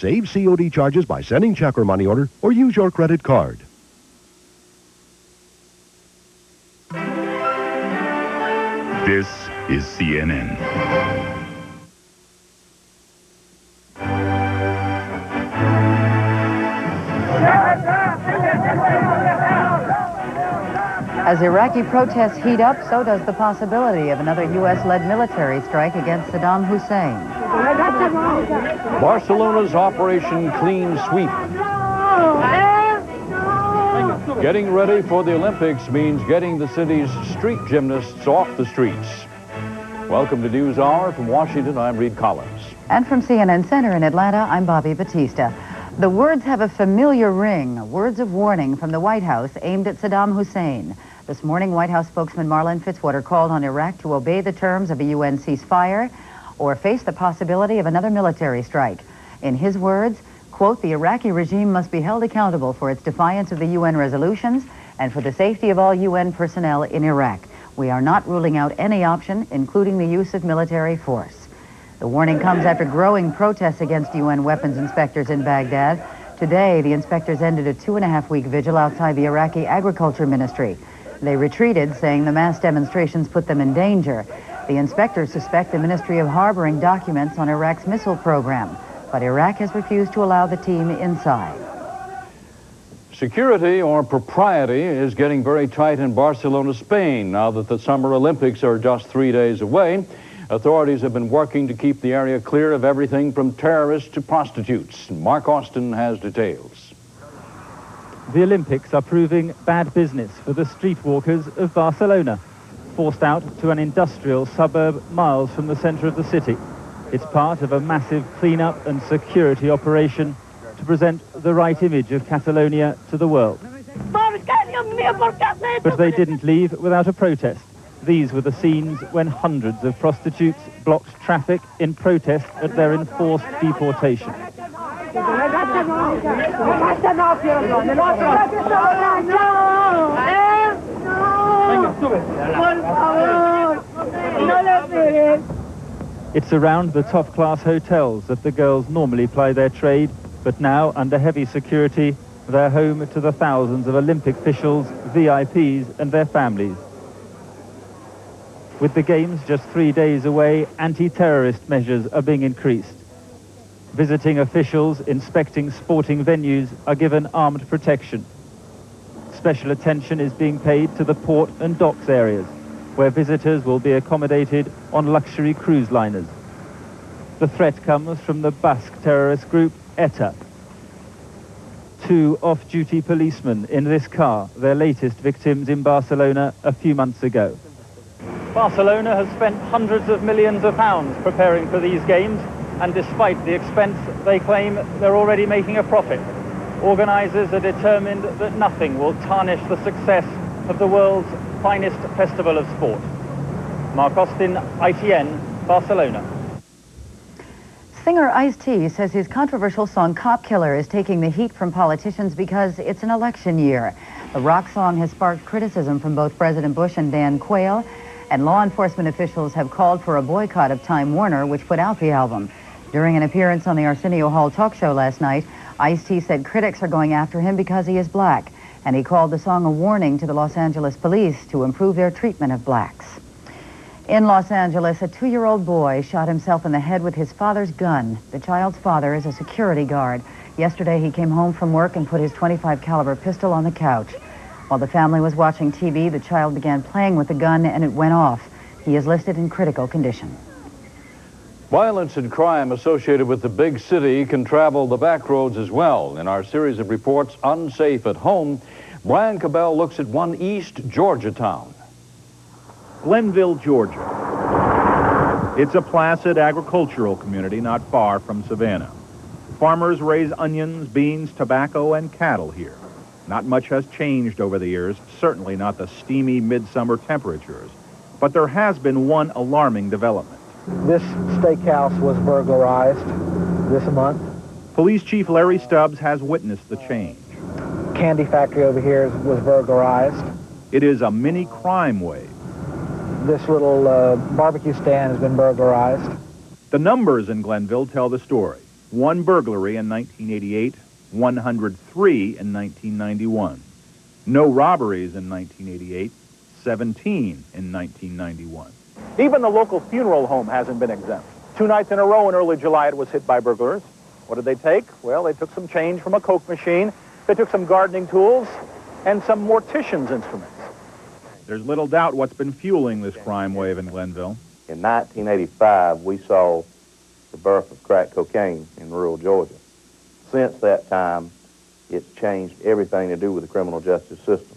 Save COD charges by sending check or money order, or use your credit card. This is CNN. As Iraqi protests heat up, so does the possibility of another U.S.-led military strike against Saddam Hussein. Barcelona's Operation Clean Sweep. Getting ready for the Olympics means getting the city's street gymnasts off the streets. Welcome to News Hour. From Washington, I'm Reid Collins. And from CNN Center in Atlanta, I'm Bobbie Battista. The words have a familiar ring, words of warning from the White House aimed at Saddam Hussein. This morning, White House spokesman Marlin Fitzwater called on Iraq to obey the terms of a UN ceasefire or face the possibility of another military strike. In his words, quote, the Iraqi regime must be held accountable for its defiance of the UN resolutions and for the safety of all UN personnel in Iraq. We are not ruling out any option, including the use of military force. The warning comes after growing protests against UN weapons inspectors in Baghdad. Today, the inspectors ended a 2.5-week vigil outside the Iraqi Agriculture Ministry. They retreated, saying the mass demonstrations put them in danger. The inspectors suspect the ministry of harboring documents on Iraq's missile program, but Iraq has refused to allow the team inside. Security or propriety is getting very tight in Barcelona, Spain. Now that the Summer Olympics are just 3 days away, authorities have been working to keep the area clear of everything from terrorists to prostitutes. Mark Austin has details. The Olympics are proving bad business for the streetwalkers of Barcelona, forced out to an industrial suburb miles from the center of the city. It's part of a massive cleanup and security operation to present the right image of Catalonia to the world. But they didn't leave without a protest. These were the scenes when hundreds of prostitutes blocked traffic in protest at their enforced deportation. It's around the top-class hotels that the girls normally ply their trade, but now, under heavy security, they're home to the thousands of Olympic officials, VIPs, and their families. With the Games just 3 days away, anti-terrorist measures are being increased. Visiting officials inspecting sporting venues are given armed protection. Special attention is being paid to the port and docks areas, where visitors will be accommodated on luxury cruise liners. The threat comes from the Basque terrorist group ETA. 2 off-duty policemen in this car, their latest victims in Barcelona a few months ago. Barcelona has spent hundreds of millions of pounds preparing for these games, and despite the expense, they claim they're already making a profit. Organisers are determined that nothing will tarnish the success of the world's finest festival of sport. Mark Austin, ITN, Barcelona. Singer Ice-T says his controversial song Cop Killer is taking the heat from politicians because it's an election year. The rock song has sparked criticism from both President Bush and Dan Quayle, and law enforcement officials have called for a boycott of Time Warner, which put out the album. During an appearance on the Arsenio Hall talk show last night, Ice-T said critics are going after him because he is black, and he called the song a warning to the Los Angeles police to improve their treatment of blacks. In Los Angeles, a 2-year-old boy shot himself in the head with his father's gun. The child's father is a security guard. Yesterday, he came home from work and put his .25 caliber pistol on the couch. While the family was watching TV, the child began playing with the gun and it went off. He is listed in critical condition. Violence and crime associated with the big city can travel the back roads as well. In our series of reports, Unsafe at Home, Brian Cabell looks at one East Georgia town. Glenville, Georgia. It's a placid agricultural community not far from Savannah. Farmers raise onions, beans, tobacco, and cattle here. Not much has changed over the years, certainly not the steamy midsummer temperatures. But there has been one alarming development. This steakhouse was burglarized this month. Police Chief Larry Stubbs has witnessed the change. Candy factory over here was burglarized. It is a mini crime wave. This little barbecue stand has been burglarized. The numbers in Glenville tell the story. 1 burglary in 1988, 103 in 1991. No robberies in 1988, 17 in 1991. Even the local funeral home hasn't been exempt. 2 nights in a row in early July it was hit by burglars. What did they take? Well, they took some change from a Coke machine, they took some gardening tools, and some mortician's instruments. There's little doubt what's been fueling this crime wave in Glenville. In 1985, we saw the birth of crack cocaine in rural Georgia. Since that time, it's changed everything to do with the criminal justice system.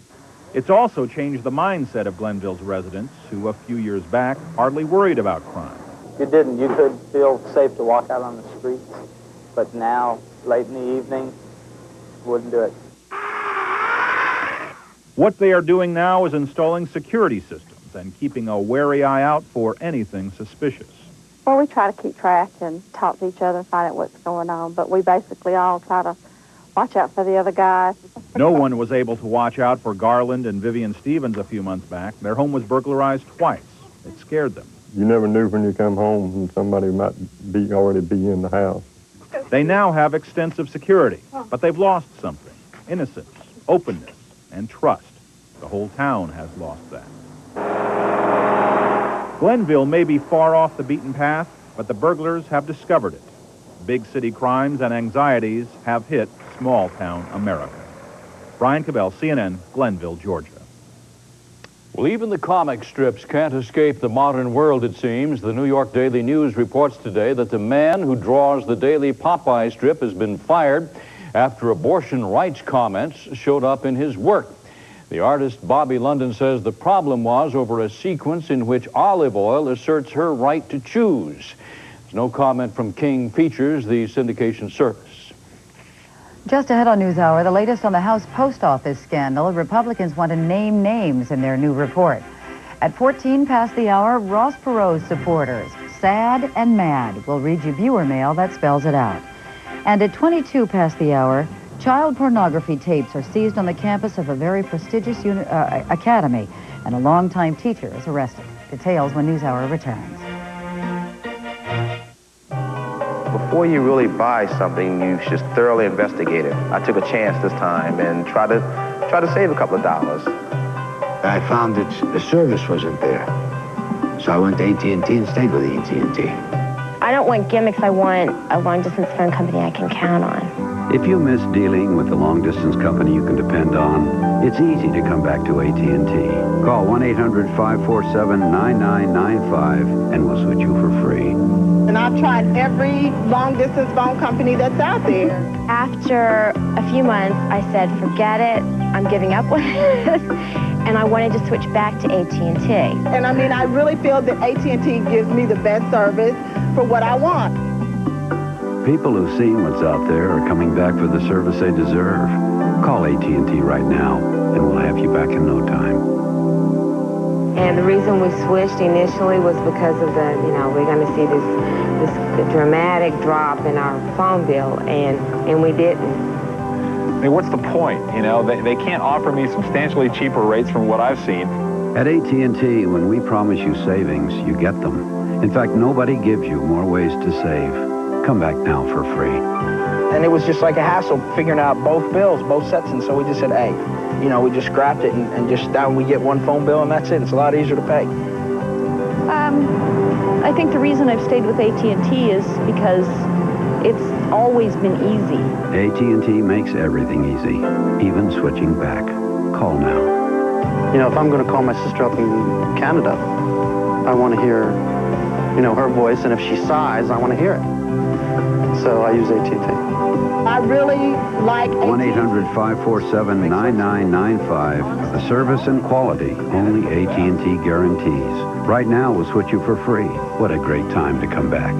It's also changed the mindset of Glenville's residents, who a few years back hardly worried about crime. You could feel safe to walk out on the streets, but now, late in the evening, wouldn't do it. What they are doing now is installing security systems and keeping a wary eye out for anything suspicious. Well, we try to keep track and talk to each other and find out what's going on, but we basically all try to watch out for the other guys. No one was able to watch out for Garland and Vivian Stevens a few months back. Their home was burglarized twice. It scared them. You never knew when you come home and somebody might already be in the house. They now have extensive security, but they've lost something. Innocence, openness, and trust. The whole town has lost that. Glenville may be far off the beaten path, but the burglars have discovered it. Big city crimes and anxieties have hit small-town America. Brian Cabell, CNN, Glenville, Georgia. Well, even the comic strips can't escape the modern world, it seems. The New York Daily News reports today that the man who draws the daily Popeye strip has been fired after abortion rights comments showed up in his work. The artist Bobbie London says the problem was over a sequence in which olive oil asserts her right to choose. There's no comment from King Features, the syndication service. Just ahead on NewsHour, the latest on the House Post Office scandal. Republicans want to name names in their new report. At 14 past the hour, Ross Perot's supporters, sad and mad, will read you viewer mail that spells it out. And at 22 past the hour, child pornography tapes are seized on the campus of a very prestigious academy, and a longtime teacher is arrested. Details when NewsHour returns. Before you really buy something, you should thoroughly investigate it. I took a chance this time and try to save a couple of dollars. I found that the service wasn't there, so I went to AT&T and stayed with AT&T. I don't want gimmicks. I want a long-distance phone company I can count on. If you miss dealing with the long-distance company you can depend on, it's easy to come back to AT&T. Call 1-800-547-9995 and we'll switch you for free. And I've tried every long-distance phone company that's out there. After a few months, I said, forget it. I'm giving up on this. And I wanted to switch back to AT&T. And I mean, I really feel that AT&T gives me the best service for what I want. People who've seen what's out there are coming back for the service they deserve. Call AT&T right now, and we'll have you back in no time. And the reason we switched initially was because of the, we're going to see this dramatic drop in our phone bill, and we didn't. I mean, what's the point? They can't offer me substantially cheaper rates from what I've seen. At AT&T, when we promise you savings, you get them. In fact, nobody gives you more ways to save. Come back now for free. And it was just like a hassle figuring out both bills, both sets, and so we just said, hey, we just scrapped it and just now we get one phone bill and that's it. It's a lot easier to pay. I think the reason I've stayed with AT&T is because it's always been easy. AT&T makes everything easy, even switching back. Call now. If I'm going to call my sister up in Canada, I want to hear, her voice, and if she sighs, I want to hear it. So I use AT&T. I really like 1-800-547-9995. The service and quality only AT&T guarantees. Right now, we'll switch you for free. What a great time to come back.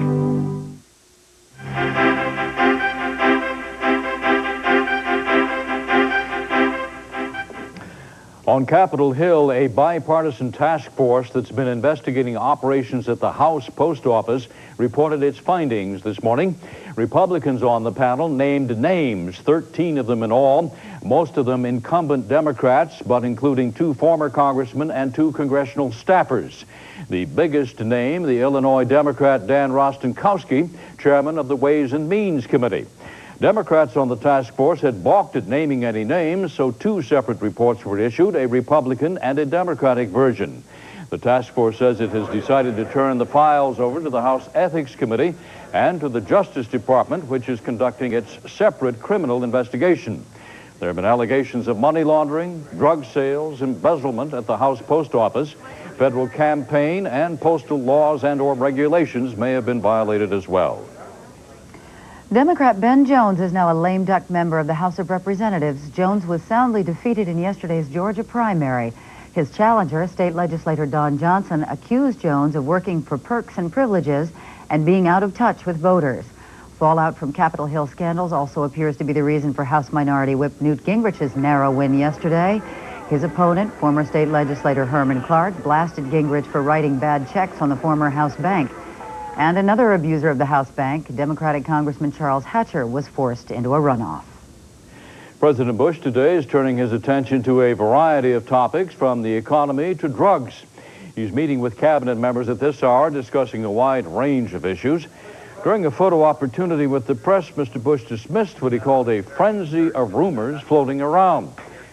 On Capitol Hill, a bipartisan task force that's been investigating operations at the House Post Office reported its findings this morning. Republicans on the panel named names, 13 of them in all, most of them incumbent Democrats, but including 2 former congressmen and 2 congressional staffers. The biggest name, the Illinois Democrat Dan Rostenkowski, chairman of the Ways and Means Committee. Democrats on the task force had balked at naming any names, so 2 separate reports were issued, a Republican and a Democratic version. The task force says it has decided to turn the files over to the House Ethics Committee and to the Justice Department, which is conducting its separate criminal investigation. There have been allegations of money laundering, drug sales, embezzlement at the House Post Office. Federal campaign and postal laws and/or regulations may have been violated as well. Democrat Ben Jones is now a lame duck member of the House of Representatives. Jones was soundly defeated in yesterday's Georgia primary. His challenger, state legislator Don Johnson, accused Jones of working for perks and privileges and being out of touch with voters. Fallout from Capitol Hill scandals also appears to be the reason for House Minority Whip Newt Gingrich's narrow win yesterday. His opponent, former state legislator Herman Clark, blasted Gingrich for writing bad checks on the former House bank. And another abuser of the House bank, Democratic Congressman Charles Hatcher, was forced into a runoff. President Bush today is turning his attention to a variety of topics, from the economy to drugs. He's meeting with cabinet members at this hour, discussing a wide range of issues. During a photo opportunity with the press, Mr. Bush dismissed what he called a frenzy of rumors floating around,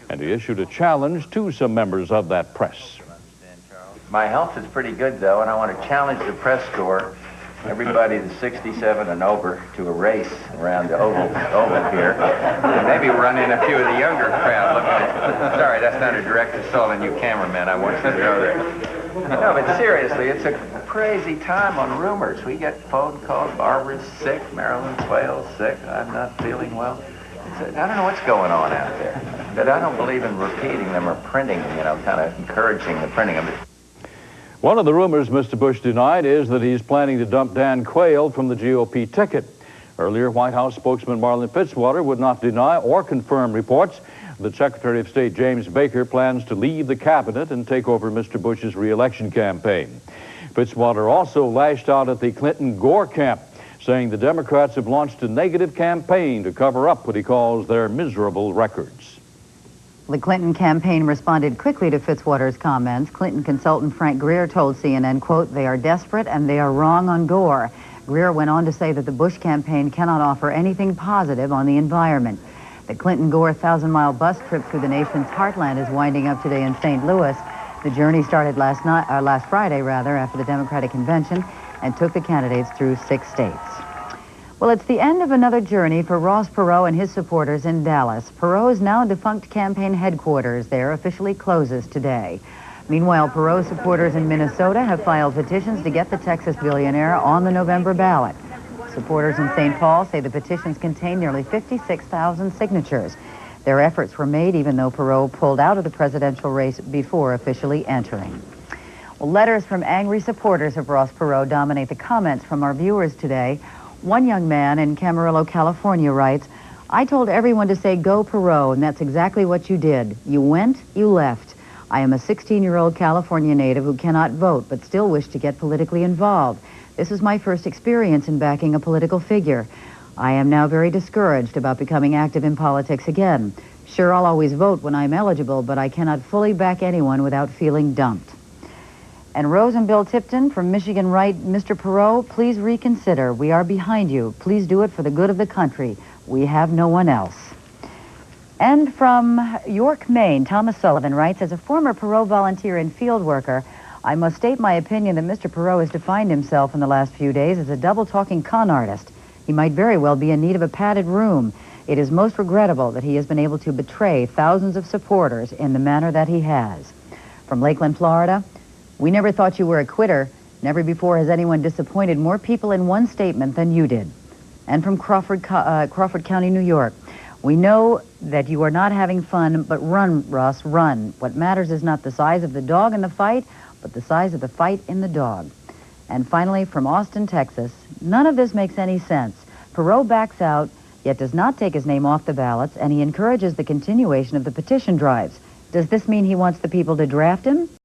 and he issued a challenge to some members of that press. My health is pretty good, though, and I want to challenge the press corps, everybody that's 67 and over, to a race around the oval here. And maybe run in a few of the younger crowd looking at... Sorry, that's not a direct assault on you cameramen. I want you to know that. No, but seriously, it's a crazy time on rumors. We get phone calls, Barbara's sick, Marilyn Quayle's sick, I'm not feeling well. I don't know what's going on out there. But I don't believe in repeating them or printing, kind of encouraging the printing of it. One of the rumors Mr. Bush denied is that he's planning to dump Dan Quayle from the GOP ticket. Earlier, White House spokesman Marlin Fitzwater would not deny or confirm reports that Secretary of State James Baker plans to leave the cabinet and take over Mr. Bush's re-election campaign. Fitzwater also lashed out at the Clinton-Gore camp, saying the Democrats have launched a negative campaign to cover up what he calls their miserable records. The Clinton campaign responded quickly to Fitzwater's comments. Clinton consultant Frank Greer told CNN, quote, "They are desperate and they are wrong on Gore." Greer went on to say that the Bush campaign cannot offer anything positive on the environment. The Clinton-Gore 1,000-mile bus trip through the nation's heartland is winding up today in St. Louis. The journey started last Friday, after the Democratic convention, and took the candidates through 6 states. Well, it's the end of another journey for Ross Perot and his supporters in Dallas. Perot's now defunct campaign headquarters there officially closes today. Meanwhile, Perot supporters in Minnesota have filed petitions to get the Texas billionaire on the November ballot. Supporters in St. Paul say the petitions contain nearly 56,000 signatures. Their efforts were made even though Perot pulled out of the presidential race before officially entering. Well, letters from angry supporters of Ross Perot dominate the comments from our viewers today. One young man in Camarillo, California writes, "I told everyone to say go Perot, and that's exactly what you did. You went, you left. I am a 16-year-old California native who cannot vote but still wish to get politically involved. This is my first experience in backing a political figure. I am now very discouraged about becoming active in politics again. Sure, I'll always vote when I'm eligible, but I cannot fully back anyone without feeling dumped." And Rose and Bill Tipton from Michigan write, "Mr. Perot, please reconsider. We are behind you. Please do it for the good of the country. We have no one else." And from York, Maine, Thomas Sullivan writes, "As a former Perot volunteer and field worker, I must state my opinion that Mr. Perot has defined himself in the last few days as a double-talking con artist. He might very well be in need of a padded room. It is most regrettable that he has been able to betray thousands of supporters in the manner that he has." From Lakeland, Florida, "We never thought you were a quitter. Never before has anyone disappointed more people in one statement than you did." And from Crawford County, New York, "We know that you are not having fun, but run, Ross, run. What matters is not the size of the dog in the fight, but the size of the fight in the dog." And finally, from Austin, Texas, "None of this makes any sense. Perot backs out, yet does not take his name off the ballots, and he encourages the continuation of the petition drives. Does this mean he wants the people to draft him?